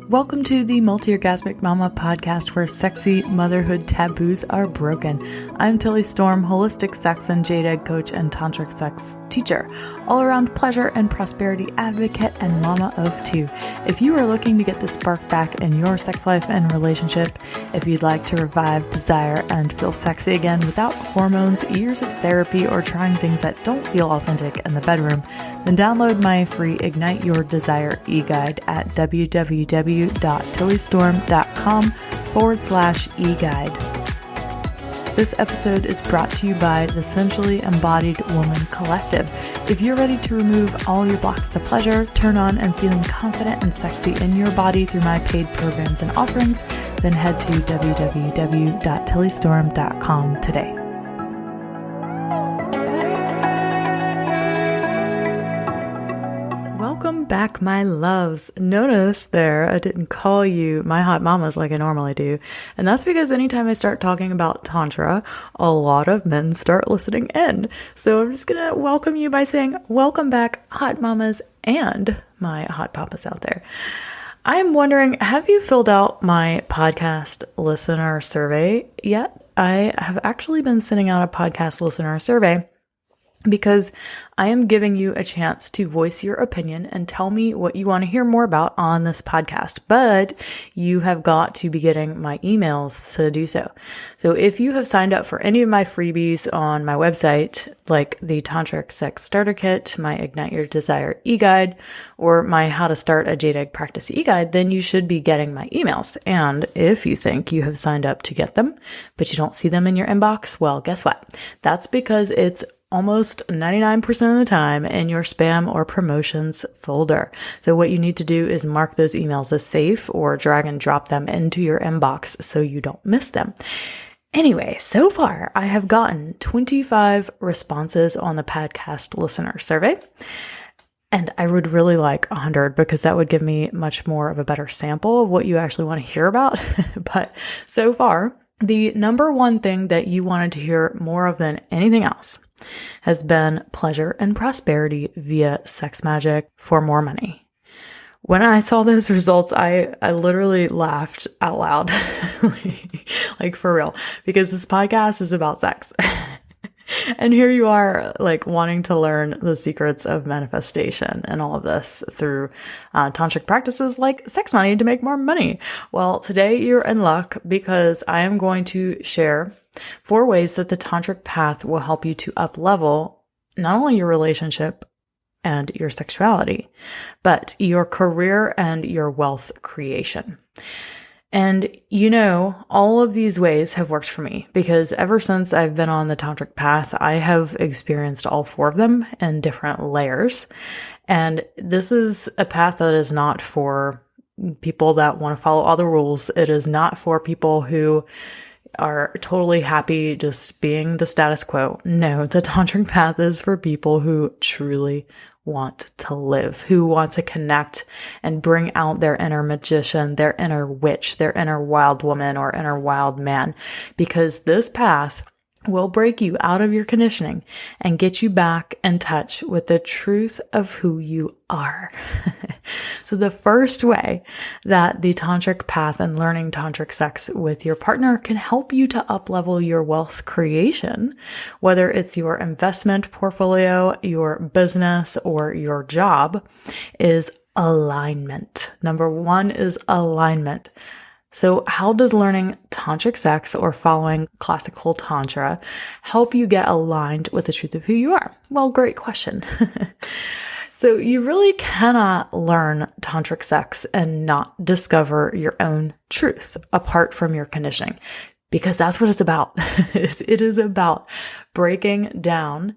Welcome to the Multi-Orgasmic Mama podcast, where sexy motherhood taboos are broken. I'm Tilly Storm, holistic sex and jade egg coach and tantric sex teacher, all-around pleasure and prosperity advocate, and mama of two. If you are looking to get the spark back in your sex life and relationship, if you'd like to revive desire and feel sexy again without hormones, years of therapy, or trying things that don't feel authentic in the bedroom, then download my free Ignite Your Desire e-guide at www.tillystorm.com/e-guide. This episode is brought to you by the Sensually Embodied Woman Collective. If you're ready to remove all your blocks to pleasure, turn on and feeling confident and sexy in your body through my paid programs and offerings, then head to www.tillystorm.com today. Welcome back, my loves. Notice there, I didn't call you my hot mamas like I normally do. And that's because anytime I start talking about Tantra, a lot of men start listening in. So I'm just going to welcome you by saying, welcome back, hot mamas and my hot papas out there. I am wondering, have you filled out my podcast listener survey yet? I have actually been sending out a podcast listener survey because I am giving you a chance to voice your opinion and tell me what you want to hear more about on this podcast. But you have got to be getting my emails to do so. So if you have signed up for any of my freebies on my website, like the Tantric Sex Starter Kit, my Ignite Your Desire e-guide, or my How to Start a Jade Egg Practice e-guide, then you should be getting my emails. And if you think you have signed up to get them, but you don't see them in your inbox, well, guess what? That's because it's almost 99% of the time in your spam or promotions folder. So what you need to do is mark those emails as safe or drag and drop them into your inbox so you don't miss them. Anyway, so far I have gotten 25 responses on the podcast listener survey. And I would really like 100 because that would give me much more of a better sample of what you actually want to hear about. But so far, the number one thing that you wanted to hear more of than anything else has been pleasure and prosperity via sex magic for more money. When I saw those results, I literally laughed out loud, like for real, because this podcast is about sex. And here you are, like wanting to learn the secrets of manifestation and all of this through tantric practices like sex money to make more money. Well, today you're in luck because I am going to share 4 ways that the tantric path will help you to up-level not only your relationship and your sexuality, but your career and your wealth creation. And you know, all of these ways have worked for me because ever since I've been on the tantric path, I have experienced all 4 of them in different layers. And this is a path that is not for people that want to follow all the rules. It is not for people who are totally happy just being the status quo. No, the tantric path is for people who truly want to live, who want to connect and bring out their inner magician, their inner witch, their inner wild woman or inner wild man, because this path will break you out of your conditioning and get you back in touch with the truth of who you are. So the first way that the tantric path and learning tantric sex with your partner can help you to up-level your wealth creation, whether it's your investment portfolio, your business, or your job, is alignment. Number 1 is alignment. So how does learning tantric sex or following classical tantra help you get aligned with the truth of who you are? Well, great question. So you really cannot learn tantric sex and not discover your own truth apart from your conditioning, because that's what it's about. It is about breaking down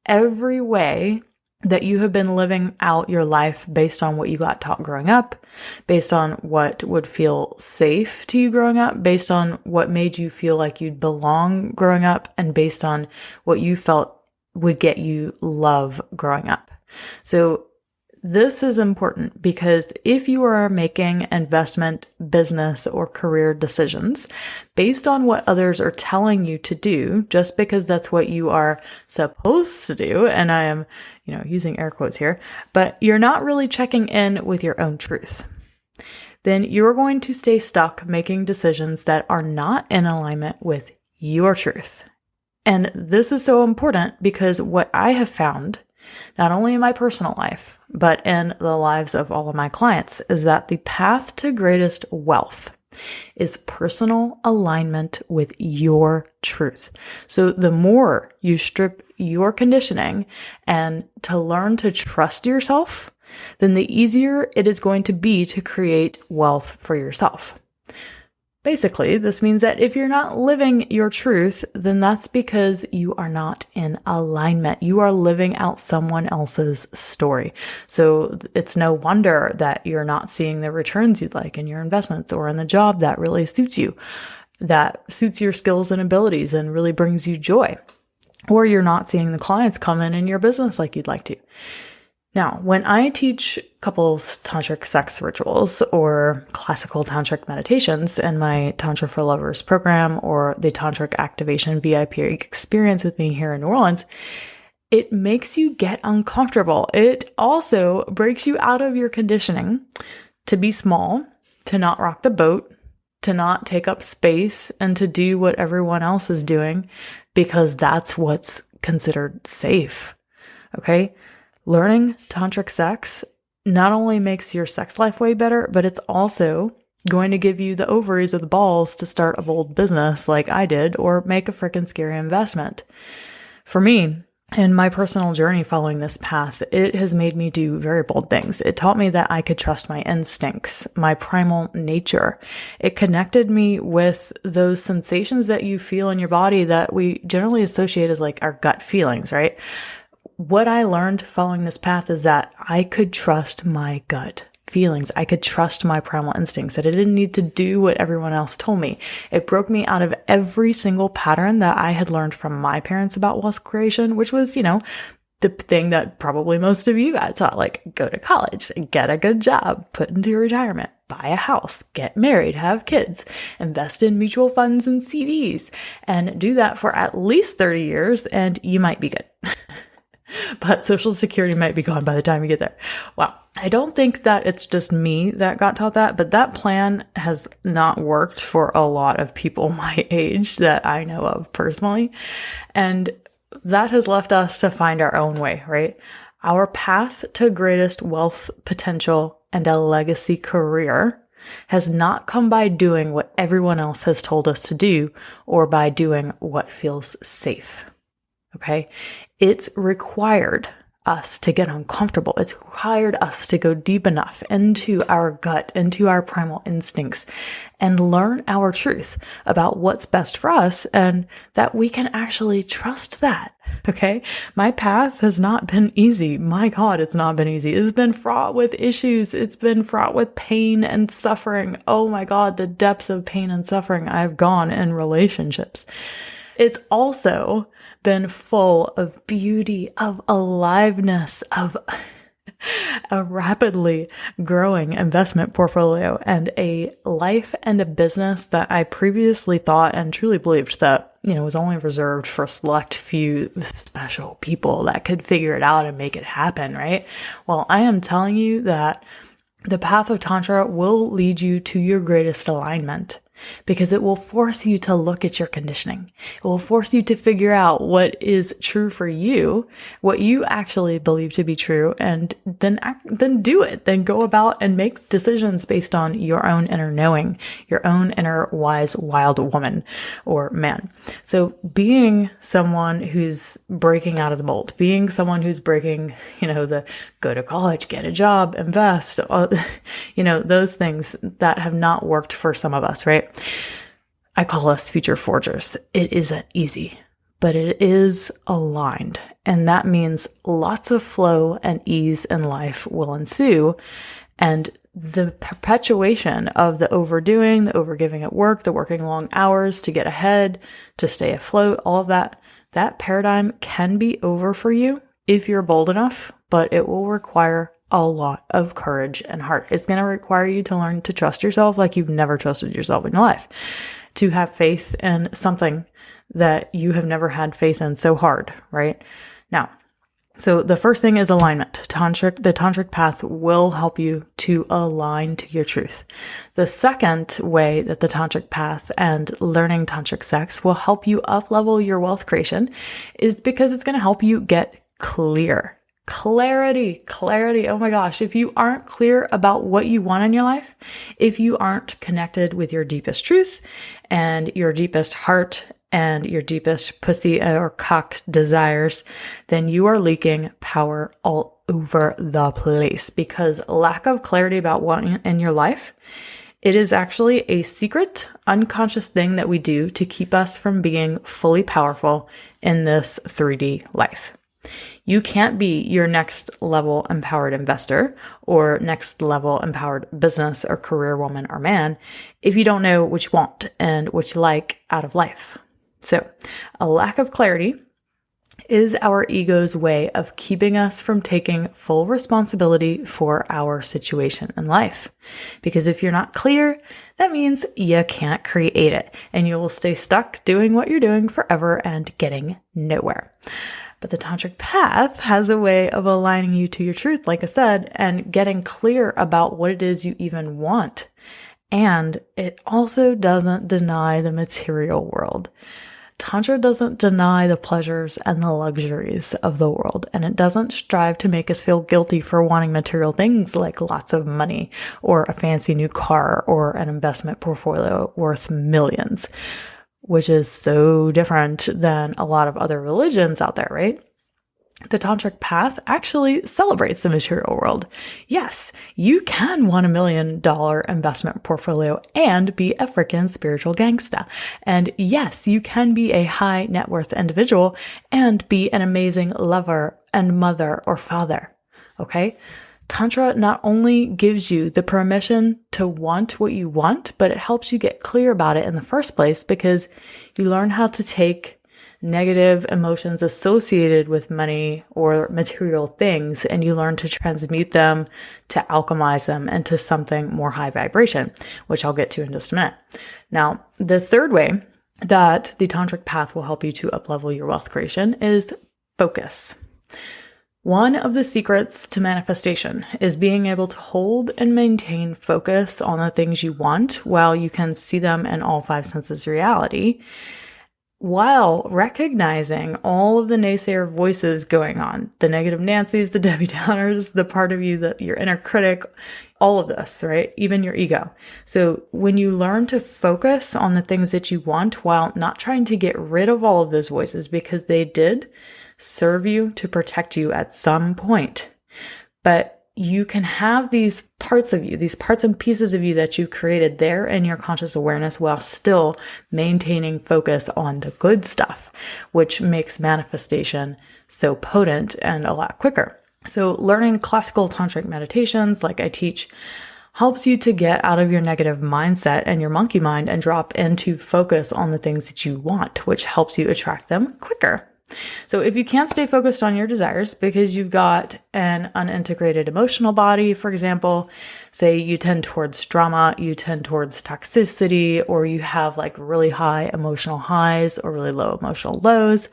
every way that you have been living out your life based on what you got taught growing up, based on what would feel safe to you growing up, based on what made you feel like you'd belong growing up, and based on what you felt would get you love growing up. So this is important because if you are making investment, business, or career decisions based on what others are telling you to do, just because that's what you are supposed to do, and I am, using air quotes here, but you're not really checking in with your own truth. then you're going to stay stuck making decisions that are not in alignment with your truth. And this is so important because what I have found, not only in my personal life, but in the lives of all of my clients, is that the path to greatest wealth is personal alignment with your truth. So the more you strip your conditioning and to learn to trust yourself, then the easier it is going to be to create wealth for yourself. Basically, this means that if you're not living your truth, then that's because you are not in alignment. You are living out someone else's story. So it's no wonder that you're not seeing the returns you'd like in your investments or in the job that really suits you, that suits your skills and abilities and really brings you joy. Or you're not seeing the clients come in your business like you'd like to. Now, when I teach couples tantric sex rituals or classical tantric meditations in my Tantra for Lovers program or the Tantric Activation VIP experience with me here in New Orleans, it makes you get uncomfortable. It also breaks you out of your conditioning to be small, to not rock the boat, to not take up space, and to do what everyone else is doing because that's what's considered safe. Okay? Learning tantric sex not only makes your sex life way better, but it's also going to give you the ovaries or the balls to start a bold business like I did, or make a freaking scary investment. For me, in my personal journey following this path, it has made me do very bold things. It taught me that I could trust my instincts, my primal nature. It connected me with those sensations that you feel in your body that we generally associate as like our gut feelings, right? What I learned following this path is that I could trust my gut feelings. I could trust my primal instincts, that I didn't need to do what everyone else told me. It broke me out of every single pattern that I had learned from my parents about wealth creation, which was, the thing that probably most of you got taught, like go to college, get a good job, put into retirement, buy a house, get married, have kids, invest in mutual funds and CDs, and do that for at least 30 years and you might be good. But Social Security might be gone by the time you get there. Well, I don't think that it's just me that got taught that, but that plan has not worked for a lot of people my age that I know of personally. And that has left us to find our own way, right? Our path to greatest wealth potential and a legacy career has not come by doing what everyone else has told us to do or by doing what feels safe. Okay? It's required us to get uncomfortable. It's required us to go deep enough into our gut, into our primal instincts, and learn our truth about what's best for us and that we can actually trust that. Okay? My path has not been easy. My God, it's not been easy. It's been fraught with issues. It's been fraught with pain and suffering. Oh my God, the depths of pain and suffering I've gone in relationships. It's also been full of beauty, of aliveness, of a rapidly growing investment portfolio and a life and a business that I previously thought and truly believed that, was only reserved for a select few special people that could figure it out and make it happen, right? Well, I am telling you that the path of Tantra will lead you to your greatest alignment. Because it will force you to look at your conditioning. It will force you to figure out what is true for you, what you actually believe to be true, and then do it. Then go about and make decisions based on your own inner knowing, your own inner wise, wild woman or man. So being someone who's breaking out of the mold, being someone who's breaking, the go to college, get a job, invest, those things that have not worked for some of us, right? I call us future forgers. It isn't easy, but it is aligned. And that means lots of flow and ease in life will ensue. And the perpetuation of the overdoing, the overgiving at work, the working long hours to get ahead, to stay afloat, all of that paradigm can be over for you if you're bold enough, but it will require a lot of courage and heart. It's going to require you to learn to trust yourself like you've never trusted yourself in your life, to have faith in something that you have never had faith in so hard, right? Now, So the first thing is alignment. The tantric path will help you to align to your truth. The second way that the tantric path and learning tantric sex will help you up-level your wealth creation is because it's going to help you get clear. Clarity. Oh my gosh. If you aren't clear about what you want in your life, if you aren't connected with your deepest truth and your deepest heart and your deepest pussy or cock desires, then you are leaking power all over the place, because lack of clarity about what in your life, it is actually a secret, unconscious thing that we do to keep us from being fully powerful in this 3D life. You can't be your next level empowered investor or next level empowered business or career woman or man if you don't know what you want and what you like out of life. So a lack of clarity is our ego's way of keeping us from taking full responsibility for our situation in life. Because if you're not clear, that means you can't create it, and you will stay stuck doing what you're doing forever and getting nowhere. But the tantric path has a way of aligning you to your truth, like I said, and getting clear about what it is you even want. And it also doesn't deny the material world. Tantra doesn't deny the pleasures and the luxuries of the world, and it doesn't strive to make us feel guilty for wanting material things like lots of money or a fancy new car or an investment portfolio worth millions, which is so different than a lot of other religions out there, right? The tantric path actually celebrates the material world. Yes, you can want $1 million investment portfolio and be a freaking spiritual gangsta. And yes, you can be a high net worth individual and be an amazing lover and mother or father. Okay? Tantra not only gives you the permission to want what you want, but it helps you get clear about it in the first place, because you learn how to take negative emotions associated with money or material things, and you learn to transmute them, to alchemize them into something more high vibration, which I'll get to in just a minute. Now, the third way that the tantric path will help you to uplevel your wealth creation is focus. One of the secrets to manifestation is being able to hold and maintain focus on the things you want while you can see them in all five senses reality, while recognizing all of the naysayer voices going on, the negative Nancys, the Debbie Downers, the part of you that your inner critic, all of this, right? Even your ego. So when you learn to focus on the things that you want while not trying to get rid of all of those voices, because they did serve you to protect you at some point, but you can have these parts of you, these parts and pieces of you that you created there in your conscious awareness while still maintaining focus on the good stuff, which makes manifestation so potent and a lot quicker. So learning classical tantric meditations like I teach helps you to get out of your negative mindset and your monkey mind and drop into focus on the things that you want, which helps you attract them quicker. So if you can't stay focused on your desires because you've got an unintegrated emotional body, for example, say you tend towards drama, you tend towards toxicity, or you have like really high emotional highs or really low emotional lows,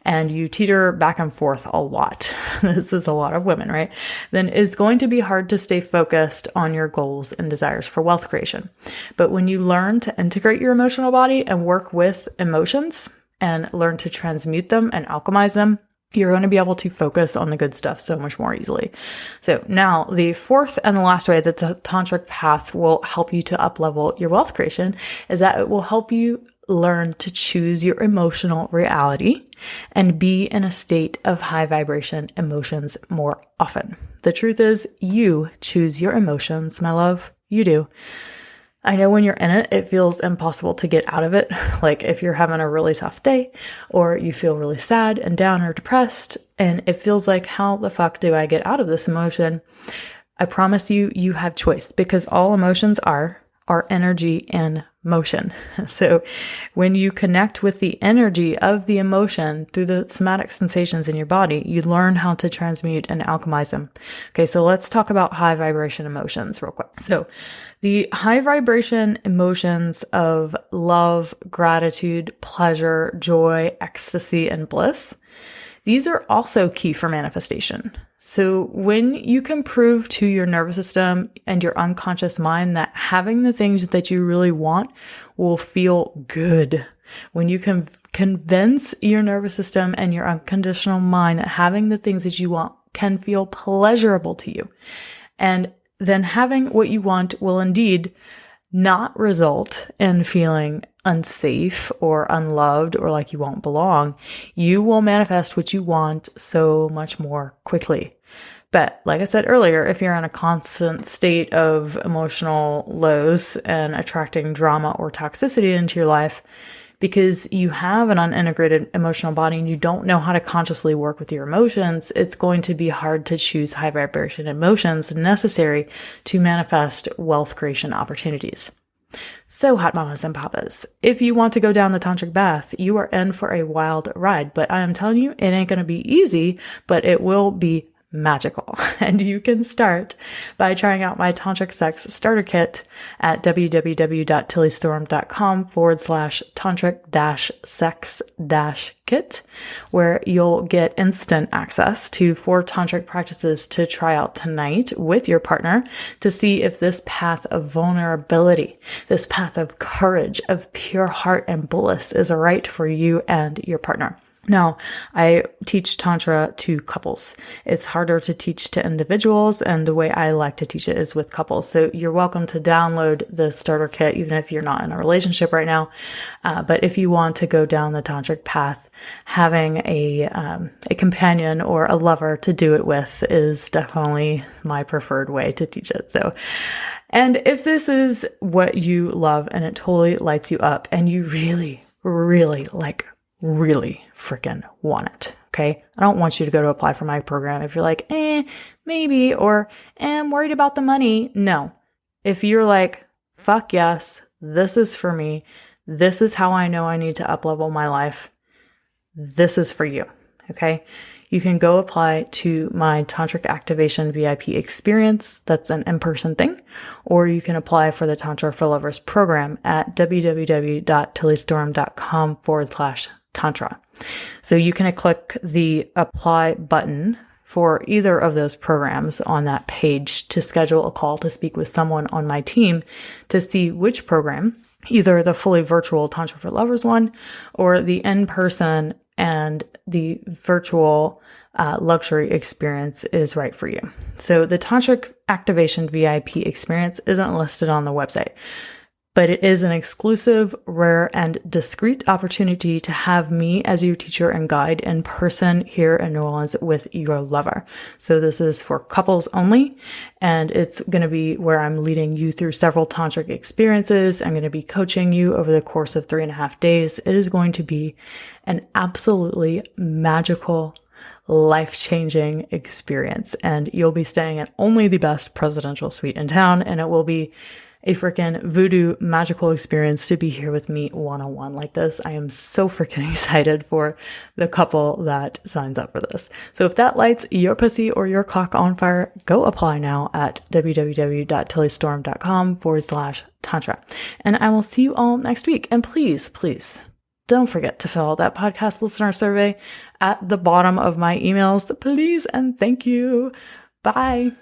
and you teeter back and forth a lot. This is a lot of women, right? Then it's going to be hard to stay focused on your goals and desires for wealth creation. But when you learn to integrate your emotional body and work with emotions, and learn to transmute them and alchemize them, you're going to be able to focus on the good stuff so much more easily. So now the fourth and the last way that the tantric path will help you to uplevel your wealth creation is that it will help you learn to choose your emotional reality and be in a state of high vibration emotions more often. The truth is, you choose your emotions, my love. You do. I know when you're in it, it feels impossible to get out of it. Like if you're having a really tough day or you feel really sad and down or depressed, and it feels like, how the fuck do I get out of this emotion? I promise you, you have choice, because all emotions are energy in motion. So when you connect with the energy of the emotion through the somatic sensations in your body, you learn how to transmute and alchemize them. Okay, so let's talk about high vibration emotions real quick. So the high vibration emotions of love, gratitude, pleasure, joy, ecstasy, and bliss, These are also key for manifestation. So when you can prove to your nervous system and your unconscious mind that having the things that you really want will feel good, when you can convince your nervous system and your unconditional mind that having the things that you want can feel pleasurable to you, and then having what you want will indeed not result in feeling unsafe or unloved or like you won't belong, you will manifest what you want so much more quickly. But like I said earlier, if you're in a constant state of emotional lows and attracting drama or toxicity into your life, because you have an unintegrated emotional body and you don't know how to consciously work with your emotions, it's going to be hard to choose high vibration emotions necessary to manifest wealth creation opportunities. So, hot mamas and papas, if you want to go down the tantric path, you are in for a wild ride. But I am telling you, it ain't going to be easy, but it will be magical. And you can start by trying out my Tantric Sex Starter Kit at www.tillystorm.com/tantric-sex-kit, where you'll get instant access to 4 tantric practices to try out tonight with your partner to see if this path of vulnerability, this path of courage, of pure heart and bliss is right for you and your partner. Now, I teach Tantra to couples. It's harder to teach to individuals, and the way I like to teach it is with couples. So you're welcome to download the starter kit, even if you're not in a relationship right now. But if you want to go down the tantric path, having a companion or a lover to do it with is definitely my preferred way to teach it. So, and if this is what you love and it totally lights you up and you really, really freaking want it. Okay. I don't want you to go to apply for my program if you're like, maybe, or I'm worried about the money. No. If you're like, fuck yes, this is for me. This is how I know I need to uplevel my life. This is for you. Okay. You can go apply to my Tantric Activation VIP experience. That's an in-person thing. Or you can apply for the Tantra for Lovers program at www.tillystorm.com/tantra. So you can click the apply button for either of those programs on that page to schedule a call to speak with someone on my team to see which program, either the fully virtual Tantra for Lovers one or the in-person and the virtual luxury experience is right for you. So the Tantric Activation VIP experience isn't listed on the website, but it is an exclusive, rare, and discreet opportunity to have me as your teacher and guide in person here in New Orleans with your lover. So this is for couples only, and it's going to be where I'm leading you through several tantric experiences. I'm going to be coaching you over the course of 3.5 days. It is going to be an absolutely magical, life-changing experience, and you'll be staying at only the best presidential suite in town, and it will be a freaking voodoo magical experience to be here with me one-on-one like this. I am so freaking excited for the couple that signs up for this. So if that lights your pussy or your cock on fire, go apply now at www.tillystorm.com/tantra. And I will see you all next week. And please, please don't forget to fill out that podcast listener survey at the bottom of my emails. Please and thank you. Bye.